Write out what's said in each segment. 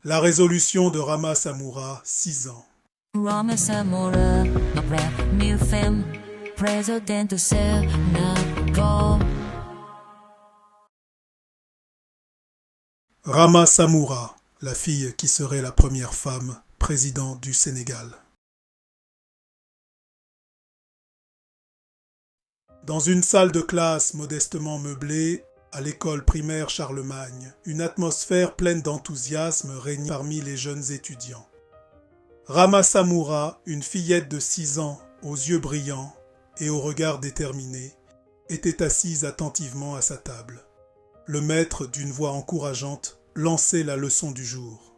La résolution de Rama Samoura, 6 ans. Rama Samoura, a brand new film, President to Senegal. Rama Samoura, la fille qui serait la première femme président du Sénégal. Dans une salle de classe modestement meublée, à l'école primaire Charlemagne, une atmosphère pleine d'enthousiasme règne parmi les jeunes étudiants. Rama Samoura, une fillette de 6 ans, aux yeux brillants et au regard déterminé, était assise attentivement à sa table. Le maître, d'une voix encourageante, lançait la leçon du jour.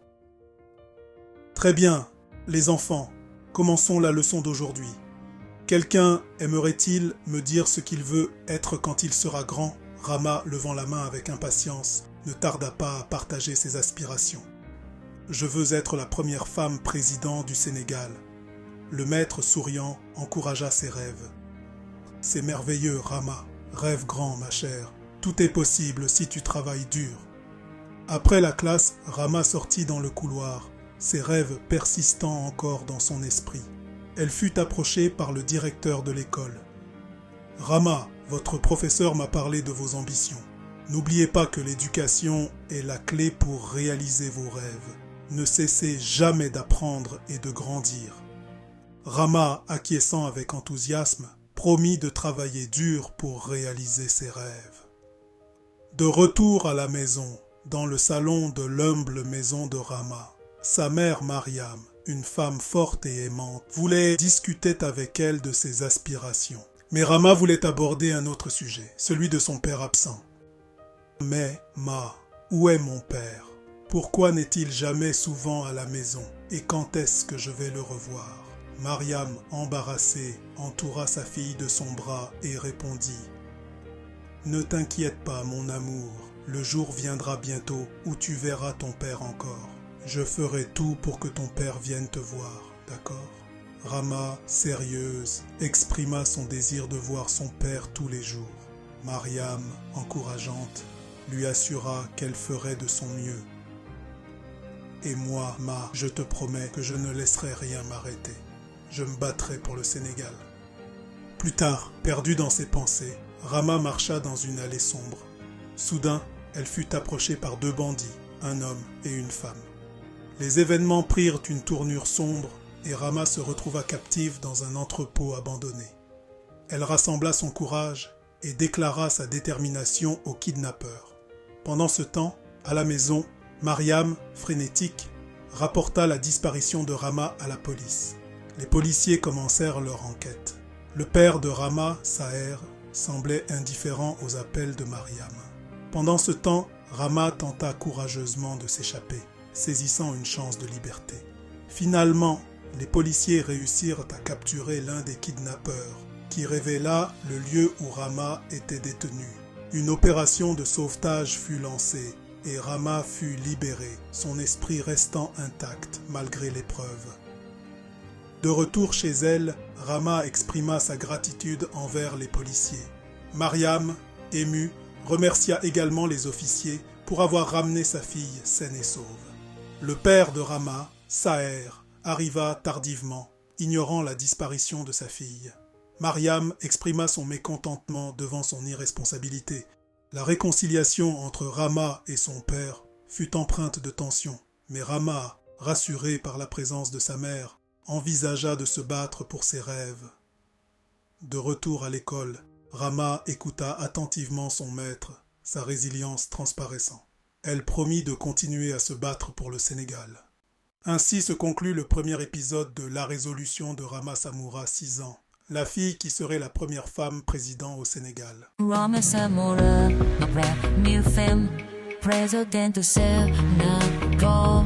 Très bien, les enfants, commençons la leçon d'aujourd'hui. Quelqu'un aimerait-il me dire ce qu'il veut être quand il sera grand? Rama, levant la main avec impatience, ne tarda pas à partager ses aspirations. Je veux être la première femme président du Sénégal. Le maître, souriant, encouragea ses rêves. C'est merveilleux, Rama. Rêve grand, ma chère. Tout est possible si tu travailles dur. Après la classe, Rama sortit dans le couloir, ses rêves persistant encore dans son esprit. Elle fut approchée par le directeur de l'école. « Rama, votre professeur m'a parlé de vos ambitions. N'oubliez pas que l'éducation est la clé pour réaliser vos rêves. Ne cessez jamais d'apprendre et de grandir. » Rama, acquiesçant avec enthousiasme, promit de travailler dur pour réaliser ses rêves. De retour à la maison, dans le salon de l'humble maison de Rama, sa mère Mariam, une femme forte et aimante, voulait discuter avec elle de ses aspirations. Mais Rama voulait aborder un autre sujet, celui de son père absent. « Mais, Ma, où est mon père? Pourquoi n'est-il jamais souvent à la maison? Et quand est-ce que je vais le revoir ?» Mariam, embarrassée, entoura sa fille de son bras et répondit « Ne t'inquiète pas, mon amour, le jour viendra bientôt où tu verras ton père encore. Je ferai tout pour que ton père vienne te voir, d'accord ?» Rama, sérieuse, exprima son désir de voir son père tous les jours. Mariam, encourageante, lui assura qu'elle ferait de son mieux. « Et moi, Ma, je te promets que je ne laisserai rien m'arrêter. Je me battrai pour le Sénégal. » Plus tard, perdue dans ses pensées, Rama marcha dans une allée sombre. Soudain, elle fut approchée par 2 bandits, un homme et une femme. Les événements prirent une tournure sombre et Rama se retrouva captive dans un entrepôt abandonné. Elle rassembla son courage et déclara sa détermination aux kidnappeurs. Pendant ce temps, à la maison, Mariam, frénétique, rapporta la disparition de Rama à la police. Les policiers commencèrent leur enquête. Le père de Rama, Saher, semblait indifférent aux appels de Mariam. Pendant ce temps, Rama tenta courageusement de s'échapper, saisissant une chance de liberté. Finalement, les policiers réussirent à capturer l'un des kidnappeurs, qui révéla le lieu où Rama était détenu. Une opération de sauvetage fut lancée et Rama fut libéré, son esprit restant intact malgré l'épreuve. De retour chez elle, Rama exprima sa gratitude envers les policiers. Mariam, émue, remercia également les officiers pour avoir ramené sa fille saine et sauve. Le père de Rama, Saher, arriva tardivement, ignorant la disparition de sa fille. Mariam exprima son mécontentement devant son irresponsabilité. La réconciliation entre Rama et son père fut empreinte de tension, mais Rama, rassuré par la présence de sa mère, envisagea de se battre pour ses rêves. De retour à l'école, Rama écouta attentivement son maître, sa résilience transparaissant. Elle promit de continuer à se battre pour le Sénégal. Ainsi se conclut le premier épisode de La résolution de Rama Samoura, 6 ans, la fille qui serait la première femme président au Sénégal. Rama Samoura, a brand new film, President to Senegal.